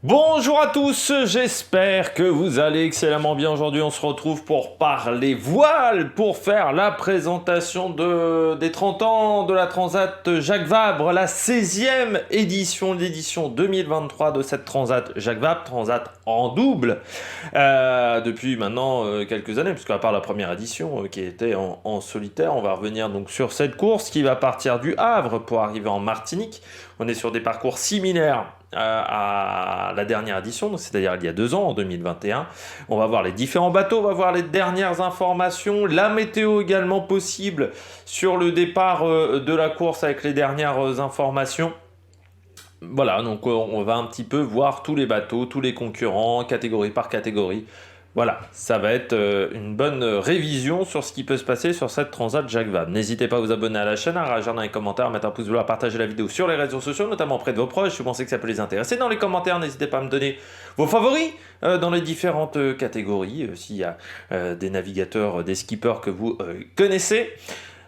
Bonjour à tous, j'espère que vous allez excellemment bien. Aujourd'hui, on se retrouve pour parler voile, pour faire la présentation des 30 ans de la Transat Jacques Vabre, la 16e édition, l'édition 2023 de cette Transat Jacques Vabre, Transat en double, depuis maintenant quelques années, puisqu'à part la première édition qui était en solitaire, on va revenir donc sur cette course qui va partir du Havre pour arriver en Martinique. On est sur des parcours similaires à la dernière édition, c'est-à-dire il y a 2 ans, en 2021. On va voir les différents bateaux, on va voir les dernières informations, la météo également possible sur le départ de la course avec les dernières informations. Voilà, donc on va un petit peu voir tous les bateaux, tous les concurrents, catégorie par catégorie. Voilà, ça va être une bonne révision sur ce qui peut se passer sur cette Transat Jacques Vabre. N'hésitez pas à vous abonner à la chaîne, à réagir dans les commentaires, à mettre un pouce bleu, à partager la vidéo sur les réseaux sociaux, notamment auprès de vos proches, si vous pensez que ça peut les intéresser. Dans les commentaires, n'hésitez pas à me donner vos favoris dans les différentes catégories, s'il y a des navigateurs, des skippers que vous connaissez.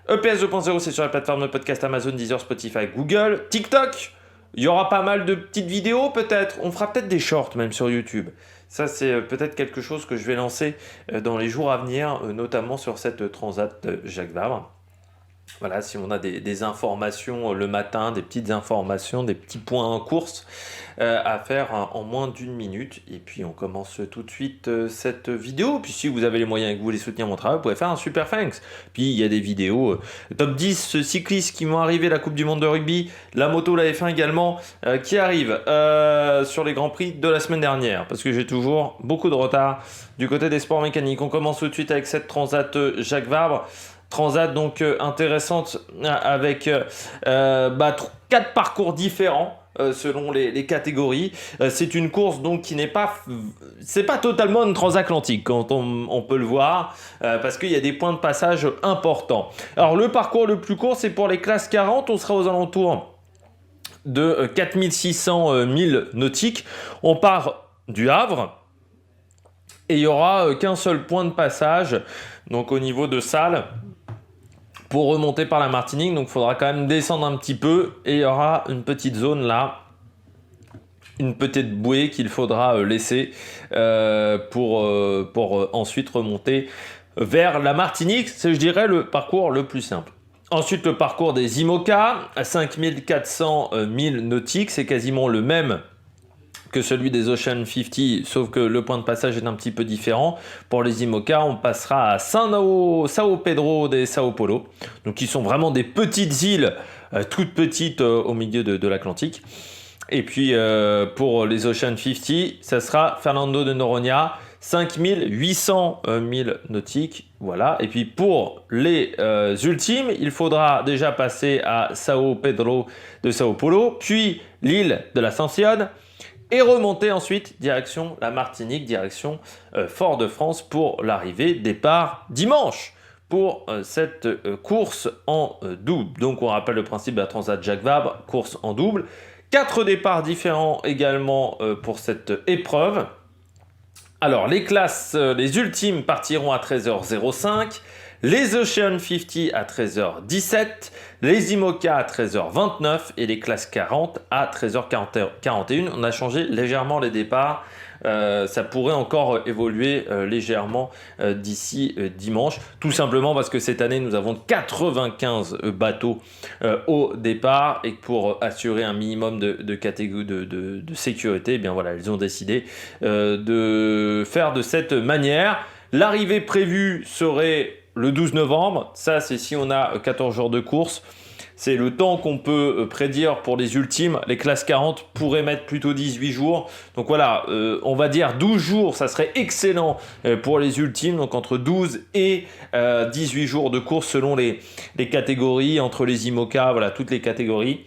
EPS 2.0, c'est sur la plateforme de podcast Amazon, Deezer, Spotify, Google, TikTok. Il y aura pas mal de petites vidéos peut-être. On fera peut-être des shorts même sur YouTube. Ça, c'est peut-être quelque chose que je vais lancer dans les jours à venir, notamment sur cette Transat Jacques Vabre. Voilà, si on a des informations le matin, des petites informations, des petits points en course à faire en moins d'1 minute. Et puis on commence tout de suite cette vidéo. Puis si vous avez les moyens et que vous voulez soutenir mon travail, vous pouvez faire un super thanks. Puis il y a des vidéos top 10 cyclistes qui vont arriver, la Coupe du Monde de rugby, la moto, la F1 également, qui arrive sur les Grands Prix de la semaine dernière. Parce que j'ai toujours beaucoup de retard du côté des sports mécaniques. On commence tout de suite avec cette Transat Jacques Vabre. Transat donc intéressante avec 4 parcours différents selon les catégories. C'est une course donc qui n'est pas, c'est pas totalement une transatlantique quand on peut le voir parce qu'il y a des points de passage importants. Alors le parcours le plus court c'est pour les classes 40, on sera aux alentours de 4600 milles nautiques. On part du Havre et il y aura qu'un seul point de passage donc au niveau de Salles pour remonter par la Martinique, donc il faudra quand même descendre un petit peu et il y aura une petite zone là, une petite bouée qu'il faudra laisser pour ensuite remonter vers la Martinique. C'est, je dirais, le parcours le plus simple. Ensuite, le parcours des IMOCA, à 5400 milles nautiques, c'est quasiment le même que celui des Ocean 50, sauf que le point de passage est un petit peu différent. Pour les IMOCA, on passera à Sao Pedro de Sao Paulo, donc qui sont vraiment des petites îles, toutes petites au milieu de l'Atlantique. Et puis pour les Ocean 50, ça sera Fernando de Noronha, 5800 milles nautiques, voilà. Et puis pour les ultimes, il faudra déjà passer à Sao Pedro de Sao Paulo, puis l'île de l'Ascension, et remonter ensuite direction la Martinique, direction Fort-de-France pour l'arrivée, départ dimanche pour cette course en double. Donc on rappelle le principe de la Transat Jacques Vabre, course en double. 4 départs différents également pour cette épreuve. Alors les classes, les ultimes partiront à 13h05, les Ocean 50 à 13h17, les IMOCA à 13h29 et les classes 40 à 13h41. On a changé légèrement les départs. Ça pourrait encore évoluer légèrement d'ici dimanche, tout simplement parce que cette année nous avons 95 bateaux au départ et que pour assurer un minimum de sécurité, eh bien voilà, ils ont décidé de faire de cette manière. L'arrivée prévue serait le 12 novembre, ça c'est si on a 14 jours de course. C'est le temps qu'on peut prédire pour les ultimes. Les classes 40 pourraient mettre plutôt 18 jours. Donc voilà, on va dire 12 jours, ça serait excellent pour les ultimes. Donc entre 12 et 18 jours de course selon les catégories, entre les IMOCA, voilà, toutes les catégories.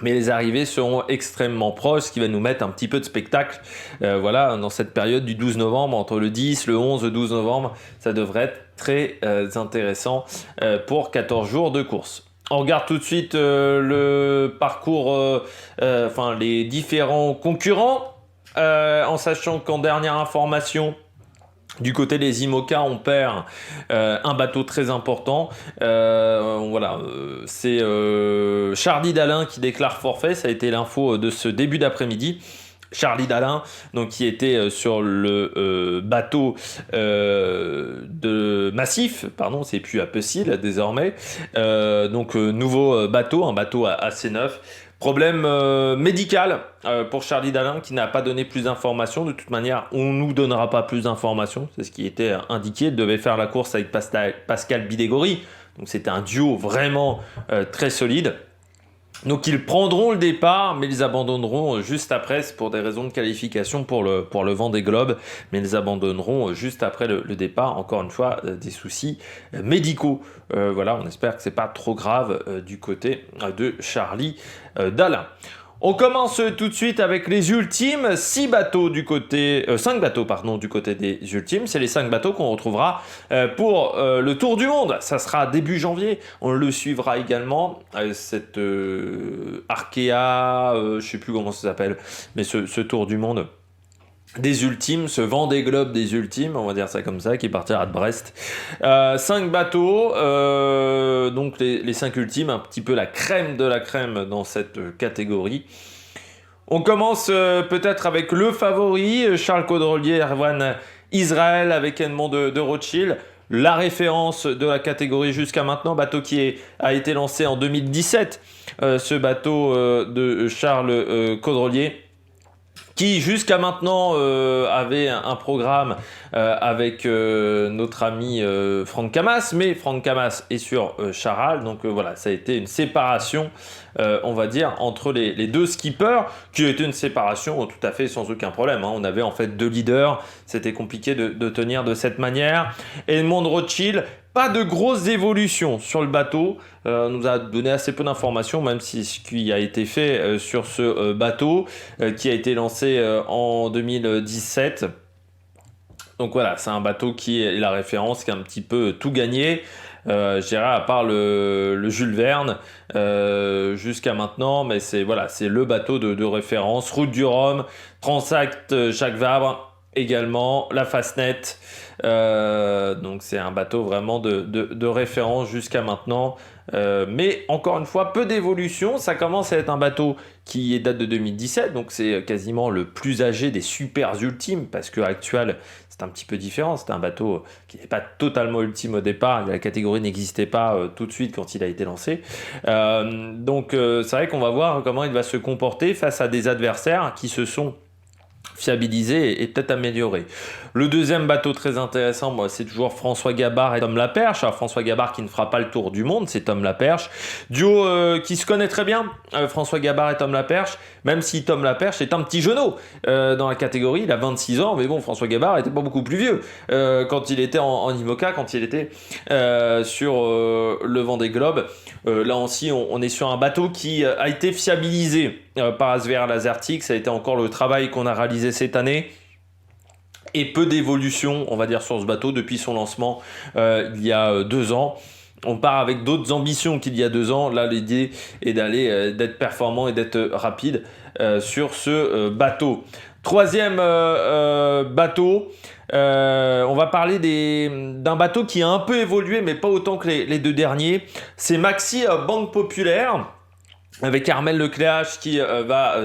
Mais les arrivées seront extrêmement proches, ce qui va nous mettre un petit peu de spectacle. Voilà, dans cette période du 12 novembre, entre le 10, le 11, le 12 novembre, ça devrait être très intéressant pour 14 jours de course. On regarde tout de suite le parcours, les différents concurrents, en sachant qu'en dernière information, du côté des IMOCA, on perd un bateau très important. C'est Chardy Dalin qui déclare forfait. Ça a été l'info de ce début d'après-midi. Charlie Dalin, donc qui était sur le bateau de Massif, pardon, c'est plus Apecil désormais. Nouveau bateau, un bateau assez neuf. Problème médical pour Charlie Dalin qui n'a pas donné plus d'informations. De toute manière, on ne nous donnera pas plus d'informations. C'est ce qui était indiqué. Il devait faire la course avec Pascal Bidégory. Donc c'était un duo vraiment très solide. Donc ils prendront le départ, mais ils abandonneront juste après, c'est pour des raisons de qualification pour le Vendée Globe, mais ils abandonneront juste après le départ, encore une fois, des soucis médicaux. Voilà, on espère que c'est pas trop grave du côté de Charlie Dalin. On commence tout de suite avec les ultimes, 5 bateaux du côté des ultimes. C'est les 5 bateaux qu'on retrouvera pour le Tour du Monde. Ça sera début janvier. On le suivra également. Cette Arkea, je ne sais plus comment ça s'appelle, mais ce Tour du Monde des ultimes, ce Vendée Globe des ultimes, on va dire ça comme ça, qui partira de Brest. 5 bateaux, donc les 5 ultimes, un petit peu la crème de la crème dans cette catégorie. On commence peut-être avec le favori, Charles Caudrelier, Erwan Israël avec Edmond de Rothschild. La référence de la catégorie jusqu'à maintenant, bateau qui a été lancé en 2017, ce bateau de Charles Caudrelier, qui jusqu'à maintenant avait un programme avec notre ami Franck Camas, mais Franck Camas est sur Charal, donc voilà, ça a été une séparation, on va dire, entre les deux skippers, qui a été une séparation tout à fait sans aucun problème, hein. On avait en fait 2 leaders, c'était compliqué de tenir de cette manière. Edmond de Rothschild, pas de grosses évolutions sur le bateau, nous a donné assez peu d'informations, même si ce qui a été fait sur ce bateau, qui a été lancé en 2017. Donc voilà, c'est un bateau qui est la référence, qui a un petit peu tout gagné. Je dirais à part le Jules Verne jusqu'à maintenant, mais c'est le bateau de référence. Route du Rhum, Transact Jacques Vabre également, la Fastnet. Donc c'est un bateau vraiment de référence jusqu'à maintenant. Mais encore une fois, peu d'évolution. Ça commence à être un bateau qui date de 2017, donc c'est quasiment le plus âgé des super ultimes, parce que actuel, c'est un petit peu différent. C'était un bateau qui n'est pas totalement ultime au départ. La catégorie n'existait pas tout de suite quand il a été lancé. Donc c'est vrai qu'on va voir comment il va se comporter face à des adversaires qui se sont fiabilisé et peut-être amélioré. Le deuxième bateau très intéressant, c'est toujours François Gabard et Tom Laperche. Alors, François Gabard qui ne fera pas le tour du monde, c'est Tom Laperche. Duo qui se connaît très bien, François Gabard et Tom Laperche, même si Tom Laperche est un petit genou dans la catégorie, il a 26 ans, mais bon, François Gabard n'était pas beaucoup plus vieux quand il était en IMOCA, quand il était sur le Vendée Globe. Là aussi, on est sur un bateau qui a été fiabilisé par ASVR Lasertic. Ça a été encore le travail qu'on a réalisé cette année. Et peu d'évolution, on va dire, sur ce bateau depuis son lancement il y a 2 ans. On part avec d'autres ambitions qu'il y a 2 ans. Là, l'idée est d'être performant et d'être rapide sur ce bateau. Troisième bateau, on va parler d'un bateau qui a un peu évolué, mais pas autant que les 2 derniers. C'est Maxi Banque Populaire, avec Armel Lecléache qui va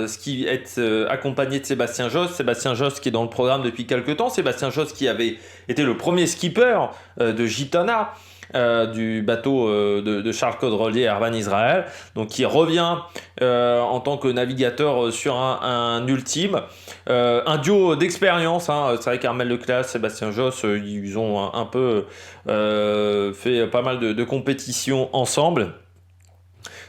être accompagné de Sébastien Josse. Sébastien Josse qui est dans le programme depuis quelques temps. Sébastien Josse qui avait été le premier skipper de Gitana, du bateau de Charles Caudrelier et Erwan Israël, donc qui revient en tant que navigateur sur un ultime, un duo d'expérience, hein. C'est vrai qu'Armel Lecléache, Sébastien Josse, ils ont un peu fait pas mal de compétitions ensemble.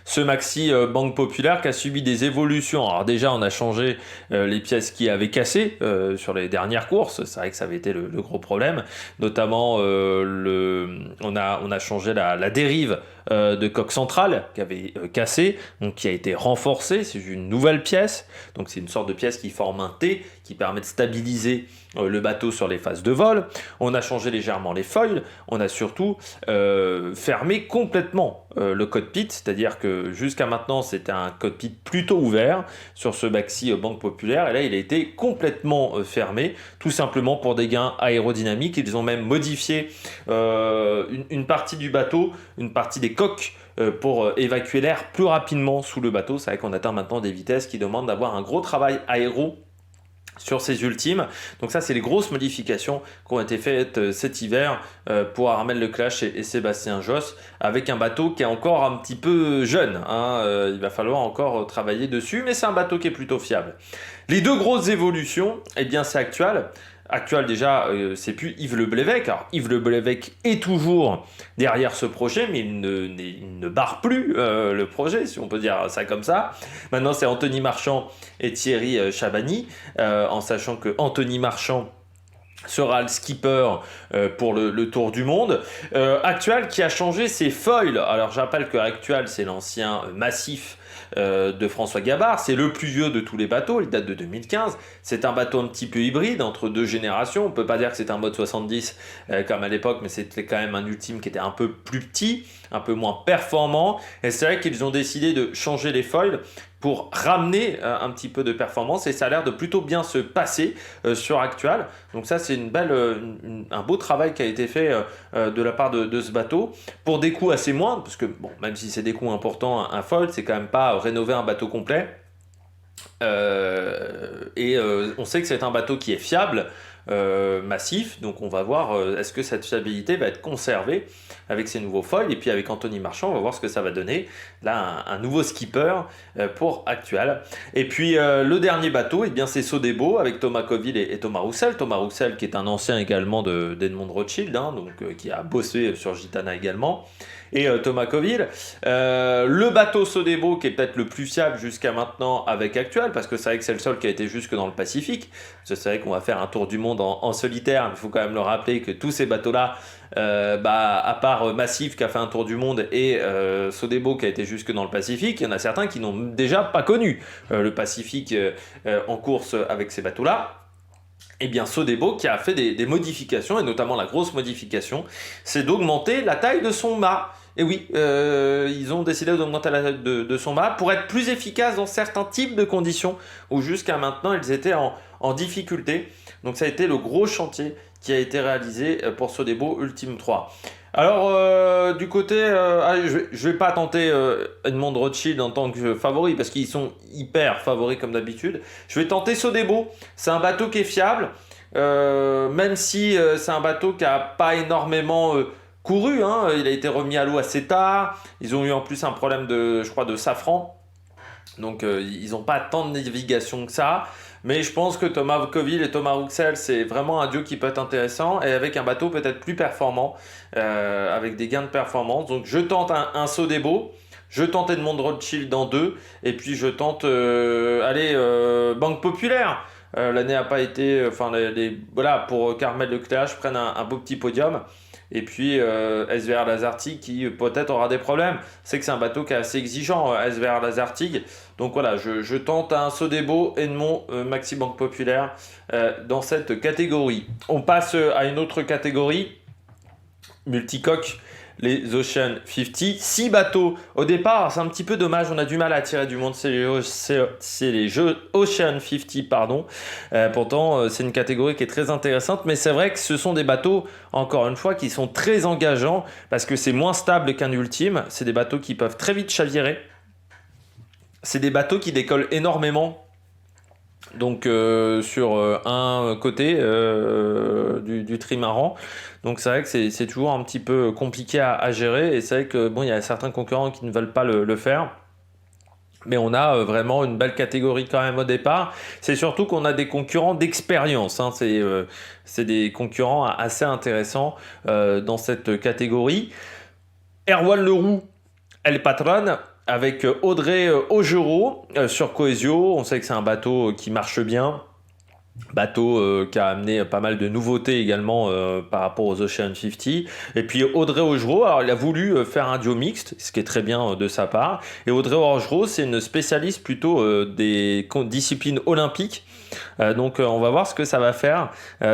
Ce Maxi Banque Populaire qui a subi des évolutions. Alors déjà, on a changé les pièces qui avaient cassé sur les dernières courses. C'est vrai que ça avait été le gros problème. Notamment, on a changé la dérive de coque centrale qui avait cassé, donc qui a été renforcée. C'est une nouvelle pièce. Donc c'est une sorte de pièce qui forme un T, qui permet de stabiliser le bateau sur les phases de vol. On a changé légèrement les foils. On a surtout fermé complètement le cockpit, c'est-à-dire que jusqu'à maintenant c'était un cockpit plutôt ouvert sur ce Maxi Banque Populaire, et là il a été complètement fermé, tout simplement pour des gains aérodynamiques. Ils ont même modifié une partie du bateau, une partie des coques, pour évacuer l'air plus rapidement sous le bateau. C'est vrai qu'on atteint maintenant des vitesses qui demandent d'avoir un gros travail aéro sur ces ultimes. Donc ça, c'est les grosses modifications qui ont été faites cet hiver pour Armel Lecléache et Sébastien Josse, avec un bateau qui est encore un petit peu jeune, hein. Il va falloir encore travailler dessus, mais c'est un bateau qui est plutôt fiable. Les deux grosses évolutions, eh bien c'est Actual. Actual déjà, c'est plus Yves Le Blévec. Alors Yves Le Blévec est toujours derrière ce projet, mais il ne barre plus le projet, si on peut dire ça comme ça. Maintenant, c'est Anthony Marchand et Thierry Chabani, en sachant que Anthony Marchand sera le skipper pour le Tour du Monde. Actual qui a changé ses foils. Alors je rappelle que Actual, c'est l'ancien Massif de François Gabard, c'est le plus vieux de tous les bateaux, il date de 2015, c'est un bateau un petit peu hybride entre deux générations, on peut pas dire que c'est un mode 70 comme à l'époque, mais c'était quand même un ultime qui était un peu plus petit, un peu moins performant, et c'est vrai qu'ils ont décidé de changer les foils pour ramener un petit peu de performance, et ça a l'air de plutôt bien se passer sur Actual. Donc ça, c'est un beau travail qui a été fait de la part de ce bateau, pour des coûts assez moindres, parce que bon, même si c'est des coûts importants, un foil, c'est quand même pas rénover un bateau complet. On sait que c'est un bateau qui est fiable, massif, donc on va voir est-ce que cette fiabilité va être conservée avec ces nouveaux foils, et puis avec Anthony Marchand on va voir ce que ça va donner, là un nouveau skipper pour Actual. Et puis le dernier bateau, eh bien c'est Sodebo avec Thomas Coville et Thomas Roussel qui est un ancien également d'Edmond Rothschild, hein, donc qui a bossé sur Gitana également, et Thomas Coville. Le bateau Sodebo qui est peut-être le plus fiable jusqu'à maintenant avec Actual, parce que c'est vrai que c'est le seul qui a été jusque dans le Pacifique. C'est vrai qu'on va faire un tour du monde en solitaire, mais il faut quand même le rappeler que tous ces bateaux-là, à part Massif qui a fait un tour du monde et Sodebo qui a été jusque dans le Pacifique, il y en a certains qui n'ont déjà pas connu le Pacifique en course avec ces bateaux-là. Et bien Sodebo qui a fait des modifications, et notamment la grosse modification, c'est d'augmenter la taille de son mât. Et oui, ils ont décidé d'augmenter la taille de son mât pour être plus efficace dans certains types de conditions où jusqu'à maintenant ils étaient en difficulté. Donc ça a été le gros chantier qui a été réalisé pour Sodebo Ultime 3. Alors du côté, je vais pas tenter Edmond Rothschild en tant que favori parce qu'ils sont hyper favoris comme d'habitude. Je vais tenter Sodebo. C'est un bateau qui est fiable, même si c'est un bateau qui a pas énormément couru, hein. Il a été remis à l'eau assez tard. Ils ont eu en plus un problème de safran. Donc ils n'ont pas tant de navigation que ça. Mais je pense que Thomas Coville et Thomas Roussel, c'est vraiment un duo qui peut être intéressant. Et avec un bateau peut-être plus performant, avec des gains de performance. Donc je tente un Sodebo. Je tente Edmond Rothschild en 2. Et puis je tente Banque Populaire. L'année n'a pas été... voilà, pour Armel Lecléache prennent un beau petit podium. Et puis SVR Lazartigue qui peut-être aura des problèmes. C'est que c'est un bateau qui est assez exigeant, SVR Lazartigue. Donc voilà, je tente un Sodebo Edmond Maxi Banque Populaire dans cette catégorie. On passe à une autre catégorie, multicoque. Les Ocean 50, 6 bateaux au départ, c'est un petit peu dommage, on a du mal à attirer du monde, c'est les jeux Ocean 50, pardon. Pourtant, c'est une catégorie qui est très intéressante, mais c'est vrai que ce sont des bateaux, encore une fois, qui sont très engageants, parce que c'est moins stable qu'un ultime, c'est des bateaux qui peuvent très vite chavirer, c'est des bateaux qui décollent énormément. Donc sur un côté du trimaran, donc c'est vrai que c'est toujours un petit peu compliqué à gérer, et c'est vrai que bon, il y a certains concurrents qui ne veulent pas le faire, mais on a vraiment une belle catégorie quand même au départ. C'est surtout qu'on a des concurrents d'expérience, hein. C'est des concurrents assez intéressants dans cette catégorie. Erwan Leroux, El Patron, avec Audrey Augereau sur Coesio. On sait que c'est un bateau qui marche bien, bateau qui a amené pas mal de nouveautés également par rapport aux Ocean 50. Et puis Audrey Augereau, alors il a voulu faire un duo mixte, ce qui est très bien de sa part. Et Audrey Augereau, c'est une spécialiste plutôt des disciplines olympiques. Donc on va voir ce que ça va faire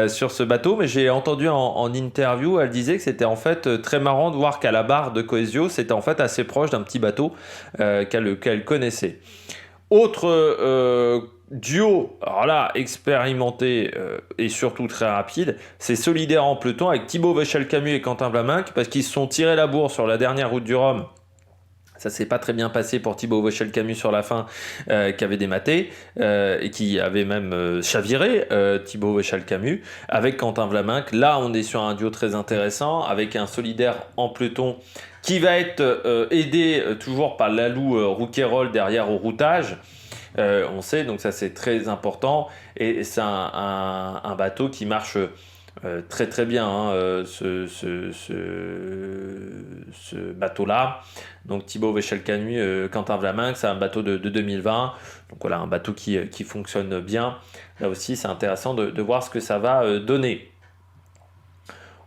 sur ce bateau, mais j'ai entendu en interview, elle disait que c'était en fait très marrant de voir qu'à la barre de Coesio, c'était en fait assez proche d'un petit bateau qu'elle connaissait. Autre duo, alors là, expérimenté et surtout très rapide, c'est Solidaire en peloton avec Thibaut Vechel-Camus et Quentin Vlaminck, parce qu'ils se sont tirés la bourre sur la dernière route du Rhum Ça s'est pas très bien passé pour Thibaut Vauchel-Camus sur la fin, qui avait dématé et qui avait même chaviré Thibaut Vauchel-Camus avec Quentin Vlaminck. Là, on est sur un duo très intéressant avec un solidaire en peloton qui va être aidé toujours par Lalou Rouquayrol derrière au routage. On sait, donc ça c'est très important et c'est un bateau qui marche très très bien, hein, ce bateau-là. Donc Thibaut Vauchel-Camus, Quentin Vlaminck, c'est un bateau de 2020. Donc voilà, un bateau qui fonctionne bien. Là aussi, c'est intéressant de voir ce que ça va donner.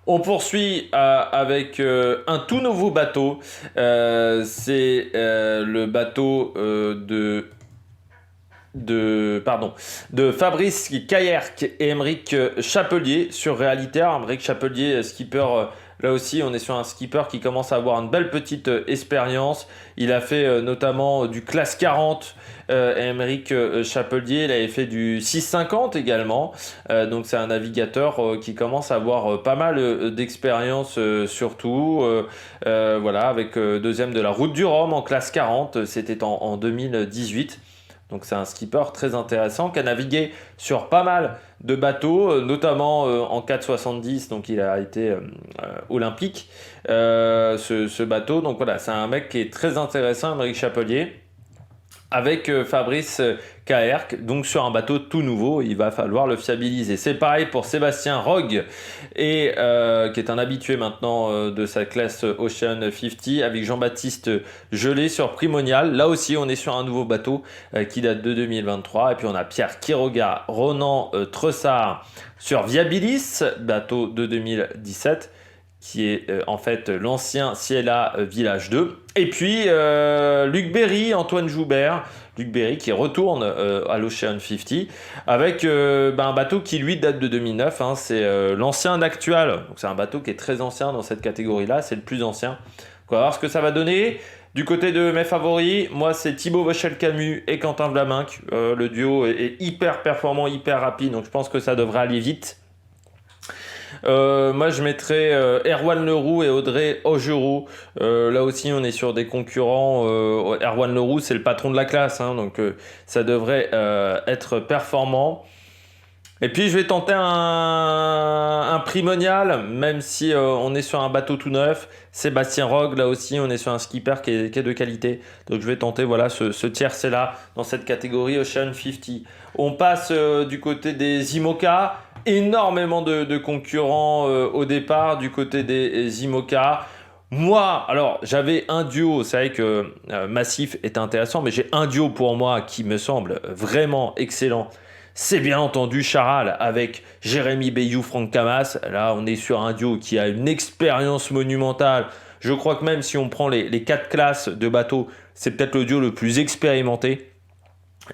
On poursuit avec un tout nouveau bateau. C'est le bateau de Fabrice Caillerc et Aymeric Chapelier sur Réalitaire. Aymeric Chapelier, skipper, là aussi on est sur un skipper qui commence à avoir une belle petite expérience. Il a fait notamment du classe 40, Aymeric Chapelier, il avait fait du 650 également. Donc c'est un navigateur qui commence à avoir pas mal d'expérience surtout. Voilà, avec deuxième de la Route du Rhum en classe 40, c'était en 2018. Donc c'est un skipper très intéressant qui a navigué sur pas mal de bateaux, notamment en 470, donc il a été olympique, ce bateau. Donc voilà, c'est un mec qui est très intéressant, Aymeric Chapelier, avec Fabrice Caillerc, donc sur un bateau tout nouveau, il va falloir le fiabiliser. C'est pareil pour Sébastien Rogue, et, qui est un habitué maintenant de sa classe Ocean 50, avec Jean-Baptiste Gelé sur Primonial. Là aussi, on est sur un nouveau bateau qui date de 2023. Et puis on a Pierre Quiroga, Ronan Tressard sur Viabilis, bateau de 2017. Qui est en fait l'ancien Ciela Village 2. Et puis Luc Berry, Antoine Joubert, Luc Berry qui retourne à l'Ocean 50 avec un bateau qui lui date de 2009, hein, c'est l'ancien Nactual. Donc c'est un bateau qui est très ancien dans cette catégorie-là, c'est le plus ancien. On va voir ce que ça va donner. Du côté de mes favoris, moi c'est Thibaut Vauchel-Camus et Quentin Vlaminck. Le duo est hyper performant, hyper rapide, donc je pense que ça devrait aller vite. Moi je mettrais Erwan Leroux et Audrey Augereau. Là aussi on est sur des concurrents. Erwan Leroux c'est le patron de la classe, hein, donc ça devrait être performant. Et puis je vais tenter un Primonial, même si on est sur un bateau tout neuf. Sébastien Rogue, là aussi on est sur un skipper qui est de qualité. Donc je vais tenter voilà, ce tiercé-là dans cette catégorie Ocean 50. On passe du côté des IMOCA. Énormément de concurrents au départ du côté des IMOCA. Moi, alors j'avais un duo, c'est vrai que Massif est intéressant, mais j'ai un duo pour moi qui me semble vraiment excellent. C'est bien entendu Charal avec Jérémy Bayou, Franck Camas. Là, on est sur un duo qui a une expérience monumentale. Je crois que même si on prend les 4 classes de bateaux, c'est peut-être le duo le plus expérimenté.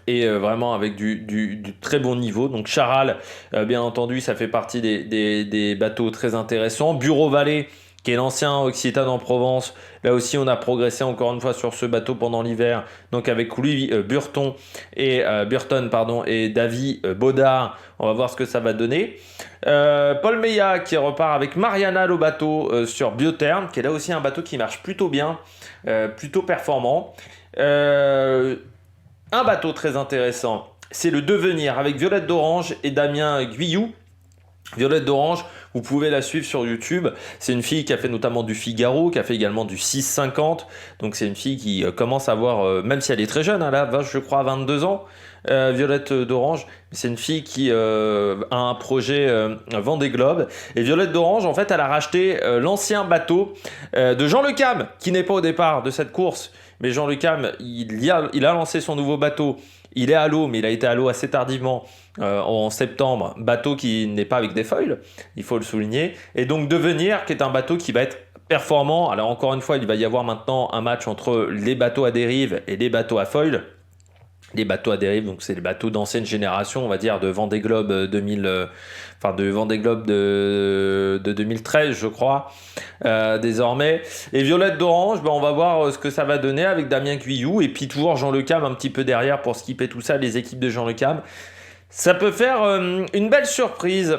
Et vraiment avec du très bon niveau. Donc Charal, bien entendu, ça fait partie des bateaux très intéressants. Bureau Vallée, qui est l'ancien Occitane en Provence. Là aussi, on a progressé encore une fois sur ce bateau pendant l'hiver. Donc avec Louis Burton et Davy Baudard, on va voir ce que ça va donner. Paul Meillat qui repart avec Mariana Lobato sur Biotherm, qui est là aussi un bateau qui marche plutôt bien, plutôt performant. Un bateau très intéressant, c'est le Devenir avec Violette d'Orange et Damien Guyou. Violette d'Orange, vous pouvez la suivre sur YouTube. C'est une fille qui a fait notamment du Figaro, qui a fait également du 650. Donc c'est une fille qui commence à avoir, même si elle est très jeune, hein, là, je crois à 22 ans, Violette d'Orange. C'est une fille qui a un projet Vendée Globe. Et Violette d'Orange, en fait, elle a racheté l'ancien bateau de Jean Le Cam, qui n'est pas au départ de cette course. Mais Jean Le Cam, il a lancé son nouveau bateau. Il est à l'eau, mais il a été à l'eau assez tardivement en septembre. Bateau qui n'est pas avec des foils, il faut le souligner. Et donc Devenir, qui est un bateau qui va être performant. Alors encore une fois, il va y avoir maintenant un match entre les bateaux à dérive et les bateaux à foils. Les bateaux à dérive, donc c'est les bateaux d'ancienne génération, on va dire, de Vendée Globe de Vendée Globe de 2013, je crois, désormais. Et Violette d'Orange, on va voir ce que ça va donner avec Damien Guyou, et puis toujours Jean Le Cam un petit peu derrière pour skipper tout ça, les équipes de Jean Le Cam. Ça peut faire une belle surprise.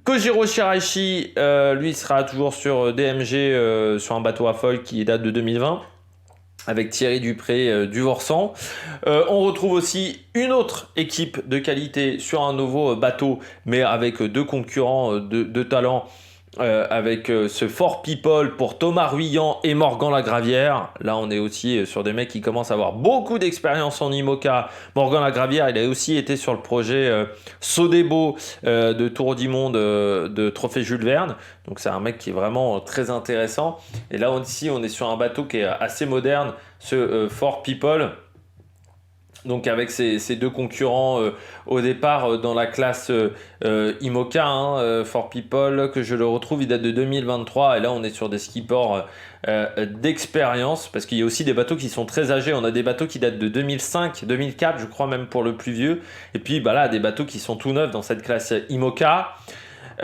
Kojiro Shiraishi, lui, sera toujours sur DMG, sur un bateau à foil qui date de 2020. avec Thierry Dupré du Vorsan. On retrouve aussi une autre équipe de qualité sur un nouveau bateau, mais avec deux concurrents de talent, avec ce Fort People pour Thomas Ruyant et Morgan Lagravière. Là, on est aussi sur des mecs qui commencent à avoir beaucoup d'expérience en IMOCA. Morgan Lagravière, il a aussi été sur le projet Sodebo de Tour du Monde de Trophée Jules Verne. Donc c'est un mec qui est vraiment très intéressant. Et là aussi, on est sur un bateau qui est assez moderne, ce Fort People. Donc avec ces deux concurrents au départ dans la classe IMOCA, Fort People, que je le retrouve, il date de 2023, et là on est sur des skippers d'expérience, parce qu'il y a aussi des bateaux qui sont très âgés. On a des bateaux qui datent de 2005, 2004 je crois, même pour le plus vieux, et puis bah là des bateaux qui sont tout neufs dans cette classe IMOCA.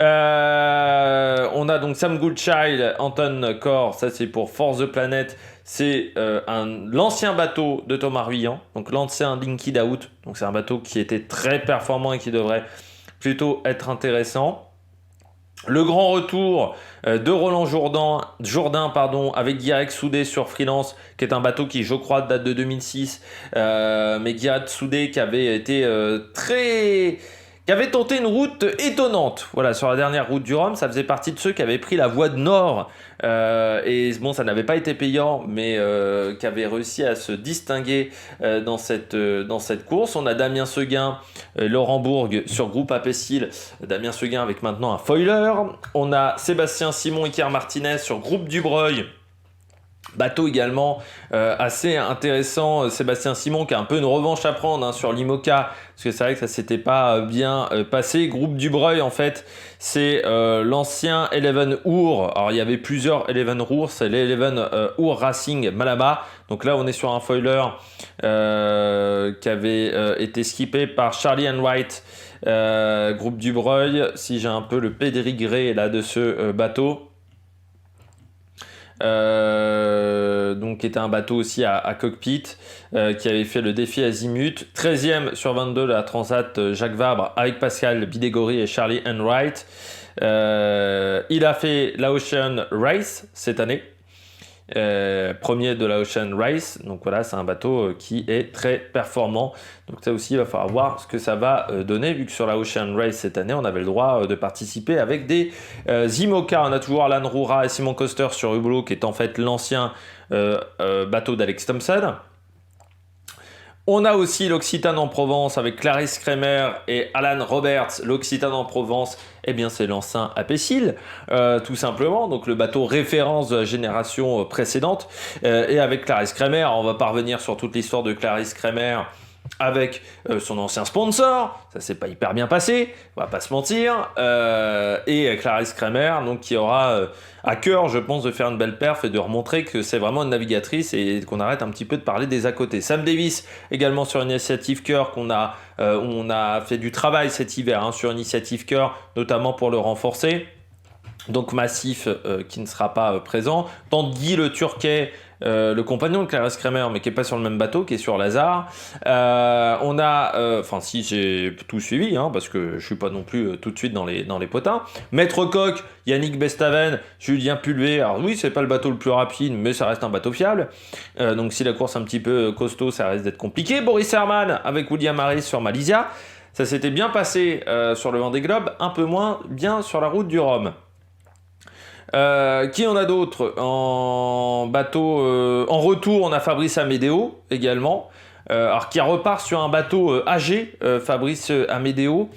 On a donc Sam Goodchild, Anton Core, ça c'est pour Force the Planet. C'est l'ancien bateau de Thomas Ruyant, donc l'ancien Linked Out. Donc c'est un bateau qui était très performant et qui devrait plutôt être intéressant. Le grand retour de Roland Jourdain avec Guirec Soudé sur Freelance, qui est un bateau qui, je crois, date de 2006. Mais Guirec Soudé qui avait été qui avait tenté une route étonnante. Voilà, sur la dernière route du Rhum, ça faisait partie de ceux qui avaient pris la voie de nord. Et bon, ça n'avait pas été payant, mais qui avait réussi à se distinguer dans cette course. On a Damien Seguin, Laurent Bourg sur Groupe Apécile. Damien Seguin avec maintenant un foiler. On a Sébastien Simon et Iker Martinez sur Groupe Dubreuil. Bateau également assez intéressant. Sébastien Simon qui a un peu une revanche à prendre sur l'IMOCA, parce que c'est vrai que ça s'était pas bien passé. Groupe Dubreuil, en fait, c'est l'ancien Eleven Our. Alors il y avait plusieurs Eleven Our, c'est l'Eleven Our Racing Malama. Donc là on est sur un foiler qui avait été skippé par Charlie and White. Groupe Dubreuil, si j'ai un peu le pédigré là de ce bateau. Donc qui était un bateau aussi à cockpit, qui avait fait le défi Azimut, 13e sur 22 de la Transat Jacques Vabre avec Pascal Bidégory et Charlie Enright. Il a fait la Ocean Race cette année, premier de la Ocean Race. Donc voilà, c'est un bateau qui est très performant. Donc ça aussi, il va falloir voir ce que ça va donner, vu que sur la Ocean Race cette année, on avait le droit de participer avec des IMOCA. On a toujours Alan Roura et Simon Coster sur Hublot, qui est en fait l'ancien bateau d'Alex Thompson. On a aussi l'Occitane en Provence avec Clarisse Kremer et Alan Roberts. L'Occitane en Provence, eh bien c'est l'ancien Apécile, tout simplement. Donc le bateau référence de la génération précédente. Et avec Clarisse Kremer, on va pas revenir sur toute l'histoire de Clarisse Kremer avec son ancien sponsor. Ça s'est pas hyper bien passé, on va pas se mentir. Et Clarisse Kremer, donc qui aura à cœur, je pense, de faire une belle perf et de remontrer que c'est vraiment une navigatrice, et qu'on arrête un petit peu de parler des à côté. Sam Davis, également sur Initiative Cœur, on a fait du travail cet hiver sur Initiative Cœur, notamment pour le renforcer. Donc Massif qui ne sera pas présent. Tanguy le Turquet, le compagnon de Clarisse Kremer, mais qui n'est pas sur le même bateau, qui est sur Lazare. On a, si j'ai tout suivi, parce que je ne suis pas non plus tout de suite dans les potins. Maître Coq, Yannick Bestaven, Julien Pulvé. Alors oui, c'est pas le bateau le plus rapide, mais ça reste un bateau fiable. Donc si la course est un petit peu costaud, ça risque d'être compliqué. Boris Herman avec William Harris sur Malaysia. Ça s'était bien passé sur le Vendée Globe, un peu moins bien sur la route du Rhum. Qui en a d'autres en bateau en retour? On a Fabrice Amédéo également, alors qui repart sur un bateau âgé, Fabrice Amédéo,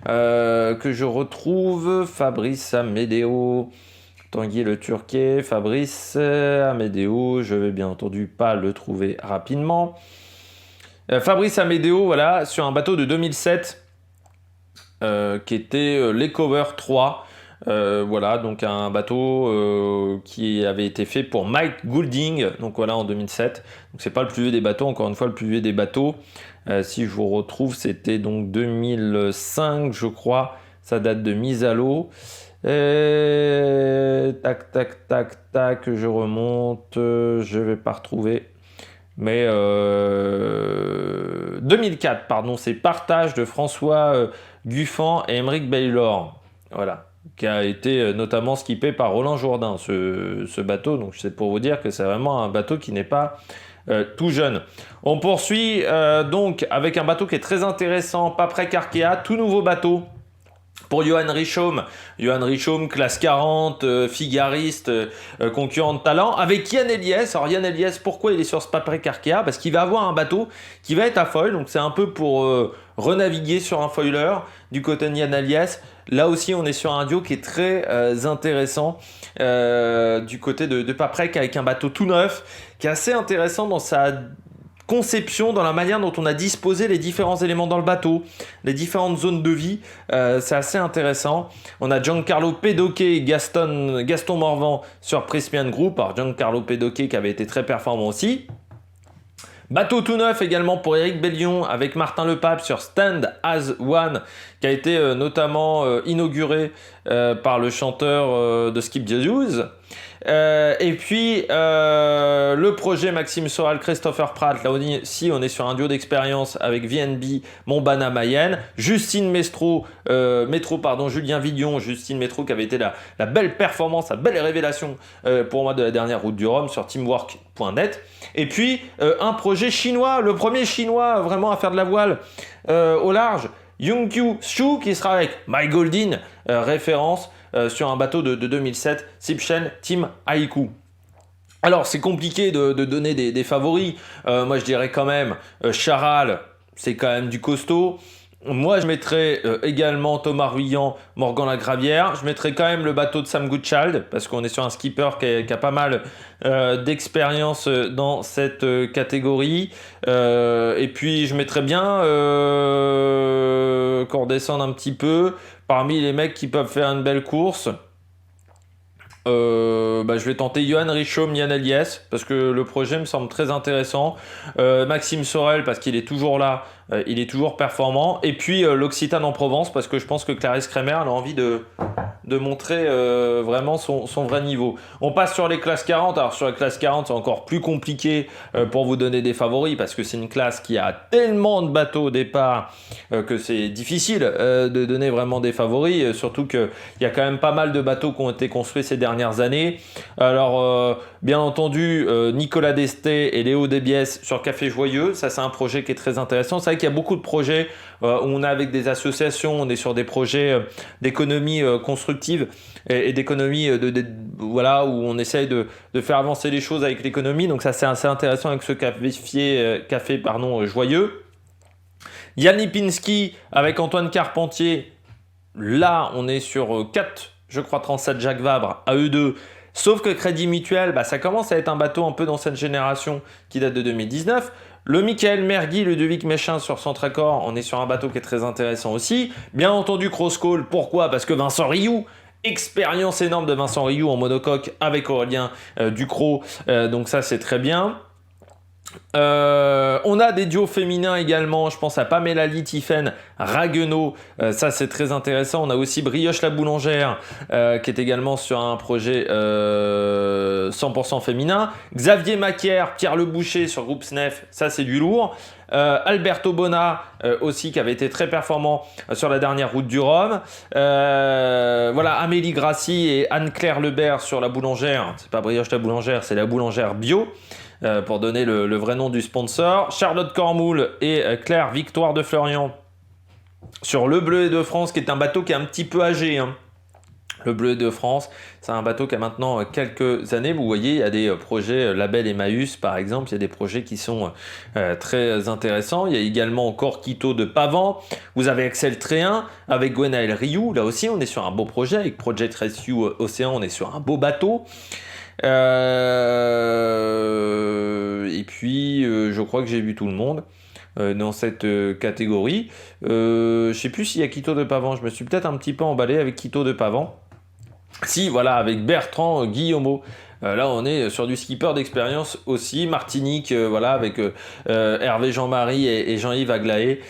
que je retrouve. Fabrice Amédéo, Tanguy le Turquet, Fabrice Amédéo, je vais bien entendu pas le trouver rapidement. Fabrice Amédéo, voilà, sur un bateau de 2007 qui était l'Ecover 3. Voilà, donc un bateau qui avait été fait pour Mike Goulding, donc voilà, en 2007. Donc c'est pas le plus vieux des bateaux, encore une fois, le plus vieux des bateaux. Si je vous retrouve, c'était donc 2005, je crois. Ça date de mise à l'eau. Tac, tac, tac, tac, je remonte. Je vais pas retrouver. Mais 2004, pardon, c'est Partage de François Guffan et Émeric Baylor. Voilà. qui a été notamment skippé par Roland Jourdain, ce bateau. Donc c'est pour vous dire que c'est vraiment un bateau qui n'est pas tout jeune. On poursuit donc avec un bateau qui est très intéressant, Paprec Arkea, tout nouveau bateau pour Johan Richomme. Johan Richomme, classe 40, figariste, concurrent de talent, avec Yann Eliès. Alors Yann Eliès, pourquoi il est sur ce Paprec Arkea? Parce qu'il va avoir un bateau qui va être à foil, donc c'est un peu pour renaviguer sur un foiler du côté de Yann Eliès. Là aussi, on est sur un duo qui est très intéressant du côté de Paprec, avec un bateau tout neuf, qui est assez intéressant dans sa conception, dans la manière dont on a disposé les différents éléments dans le bateau, les différentes zones de vie, c'est assez intéressant. On a Giancarlo Pedoque et Gaston Morvan sur Prysmian Group. Alors Giancarlo Pedoque qui avait été très performant aussi. Bateau tout neuf également pour Éric Bellion avec Martin Lepape sur Stand As One, qui a été notamment inauguré par le chanteur de Skip Jesus. Et puis le projet Maxime Soral, Christopher Pratt, là aussi on est sur un duo d'expérience avec VNB, Montbana Mayenne, Justine Julien Vidion, Justine Métro qui avait été la belle performance, la belle révélation pour moi de la dernière route du Rhum sur teamwork.net. Et puis un projet chinois, le premier chinois vraiment à faire de la voile au large, Yongkyu Shu, qui sera avec My Goldin, référence sur un bateau de 2007, Sipchen Team Haiku. Alors c'est compliqué de donner des favoris, moi je dirais quand même Charal, c'est quand même du costaud. Moi je mettrais également Thomas Ruyant, Morgan Lagravière. Je mettrais quand même le bateau de Sam Goodchild, parce qu'on est sur un skipper qui a pas mal d'expérience dans cette catégorie. Et puis je mettrais bien qu'on redescende un petit peu parmi les mecs qui peuvent faire une belle course. Je vais tenter Johan Richomme, Yann Eliès, parce que le projet me semble très intéressant. Maxime Sorel, parce qu'il est toujours là, il est toujours performant. Et puis l'Occitane en Provence, parce que je pense que Clarisse Kremer a envie de montrer vraiment son vrai niveau. On passe sur les classes 40. Alors sur la classe 40, c'est encore plus compliqué pour vous donner des favoris, parce que c'est une classe qui a tellement de bateaux au départ que c'est difficile de donner vraiment des favoris, surtout qu'il y a quand même pas mal de bateaux qui ont été construits ces dernières années. Alors bien entendu Nicolas Desté et Léo Desbiès sur Café Joyeux, ça c'est un projet qui est très intéressant. C'est vrai qu'il y a beaucoup de projets où on est avec des associations, on est sur des projets d'économie constructive et d'économie voilà, où on essaye de faire avancer les choses avec l'économie. Donc ça c'est assez intéressant avec ce café Joyeux. Yann Lipinski avec Antoine Carpentier, là on est sur 4, je crois 37 Jacques Vabre à eux deux. Sauf que Crédit Mutuel, ça commence à être un bateau un peu dans cette génération qui date de 2019. Le Michael Mergui, Ludovic Méchin sur Centracor, on est sur un bateau qui est très intéressant aussi. Bien entendu Crosscall, pourquoi? Parce que Vincent Rioux, expérience énorme de Vincent Rioux en monocoque avec Aurélien Ducrot, donc ça c'est très bien. On a des duos féminins également, je pense à Pamela Lee, Tiffaine Raguenaud, ça c'est très intéressant. On a aussi Brioche la Boulangère qui est également sur un projet 100% féminin. Xavier Macaire, Pierre Le Boucher sur Groupe SNEF, ça c'est du lourd. Alberto Bona aussi qui avait été très performant sur la dernière route du Rhum. Voilà, Amélie Grassi et Anne-Claire Lebert sur la Boulangère, c'est pas Brioche la Boulangère, c'est la Boulangère Bio. Pour donner le vrai nom du sponsor. Charlotte Cormoul et Claire Victoire de Florian sur le Bleuet de France, qui est un bateau qui est un petit peu âgé. Le Bleuet de France, c'est un bateau qui a maintenant quelques années. Vous voyez, il y a des projets Label Emmaüs, par exemple. Il y a des projets qui sont très intéressants. Il y a également encore Quito de Pavan. Vous avez Axel Tréhin avec Gwenaël Rioux. Là aussi, on est sur un beau projet. Avec Project Rescue Océan, on est sur un beau bateau. Et puis je crois que j'ai vu tout le monde dans cette catégorie. Je sais plus s'il y a Quito de Pavan, je me suis peut-être un petit peu emballé avec Quito de Pavan. Si, voilà, avec Bertrand Guillaumeau. Là on est sur du skipper d'expérience aussi, Martinique, voilà, avec Hervé Jean-Marie et Jean-Yves Aglaé.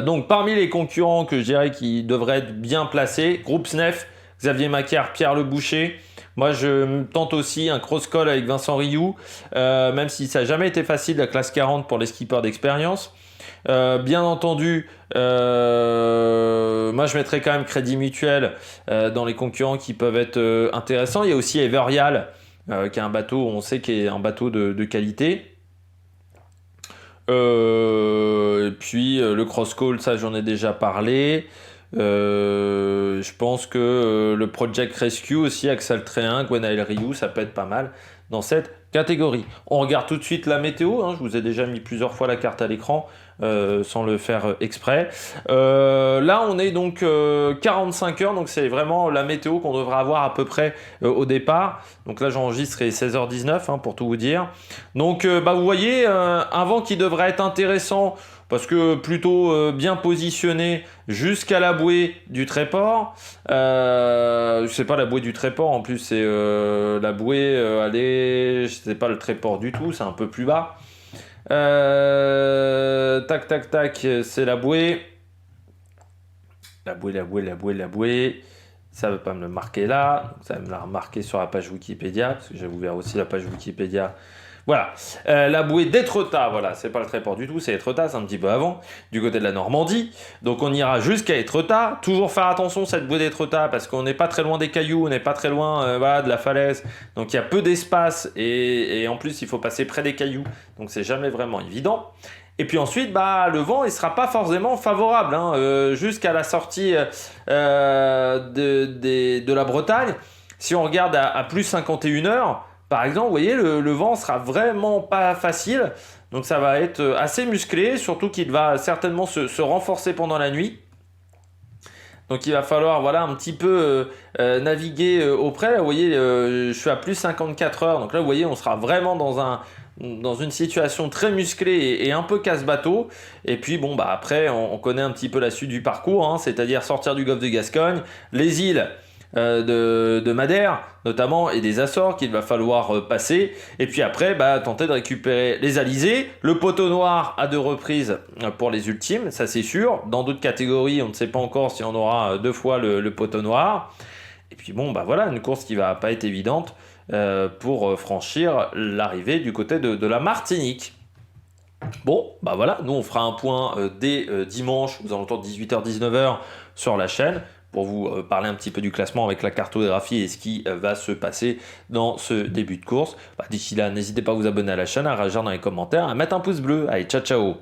Donc parmi les concurrents que je dirais qui devraient être bien placés, Groupe SNEF, Xavier Macaire, Pierre Le Boucher. Moi, je tente aussi un cross-call avec Vincent Rioux, même si ça n'a jamais été facile, la classe 40 pour les skippers d'expérience. Bien entendu, moi je mettrais quand même Crédit Mutuel dans les concurrents qui peuvent être intéressants. Il y a aussi Everial, qui est un bateau, on sait qui est un bateau de qualité. Et puis le Crosscall, ça j'en ai déjà parlé. Je pense que le Project Rescue aussi, Axel Tréhin, Gwenaël Rioux, ça peut être pas mal dans cette catégorie. On regarde tout de suite la météo, hein. Je vous ai déjà mis plusieurs fois la carte à l'écran sans le faire exprès. Là on est donc 45 heures, donc c'est vraiment la météo qu'on devrait avoir à peu près au départ. Donc là j'enregistre 16h19 hein, pour tout vous dire. Donc vous voyez un vent qui devrait être intéressant parce que plutôt bien positionné jusqu'à la bouée du Tréport. C'est pas la bouée du Tréport, en plus c'est la bouée, c'est pas le Tréport du tout, c'est un peu plus bas. Tac, tac, tac, c'est la bouée. La bouée. Ça ne veut pas me le marquer là, ça va me la remarquer sur la page Wikipédia, parce que j'ai ouvert aussi la page Wikipédia. Voilà, la bouée d'Étretat, voilà, c'est pas le Tréport du tout, c'est Étretat, c'est un petit peu avant, du côté de la Normandie. Donc on ira jusqu'à Étretat, toujours faire attention cette bouée d'Étretat, parce qu'on n'est pas très loin des cailloux, on n'est pas très loin de la falaise, donc il y a peu d'espace, et en plus il faut passer près des cailloux, donc c'est jamais vraiment évident. Et puis ensuite, le vent, il sera pas forcément favorable hein, jusqu'à la sortie de la Bretagne. Si on regarde à plus 51 heures, par exemple, vous voyez, le vent sera vraiment pas facile. Donc ça va être assez musclé, surtout qu'il va certainement se renforcer pendant la nuit. Donc il va falloir un petit peu naviguer auprès. Là, vous voyez, je suis à plus 54 heures. Donc là, vous voyez, on sera vraiment dans une situation très musclée et un peu casse-bateau. Et puis après, on connaît un petit peu la suite du parcours, hein, c'est-à-dire sortir du golfe de Gascogne, les îles de Madère notamment et des Açores qu'il va falloir passer, et puis après tenter de récupérer les alisés, le poteau noir à 2 reprises pour les ultimes, ça c'est sûr. Dans d'autres catégories on ne sait pas encore si on aura 2 fois le poteau noir, et puis voilà, une course qui va pas être évidente pour franchir l'arrivée du côté de la Martinique. Bon, voilà, nous on fera un point dès dimanche aux alentours de 18h-19h sur la chaîne pour vous parler un petit peu du classement avec la cartographie et ce qui va se passer dans ce début de course. D'ici là, n'hésitez pas à vous abonner à la chaîne, à réagir dans les commentaires, à mettre un pouce bleu. Allez, ciao ciao!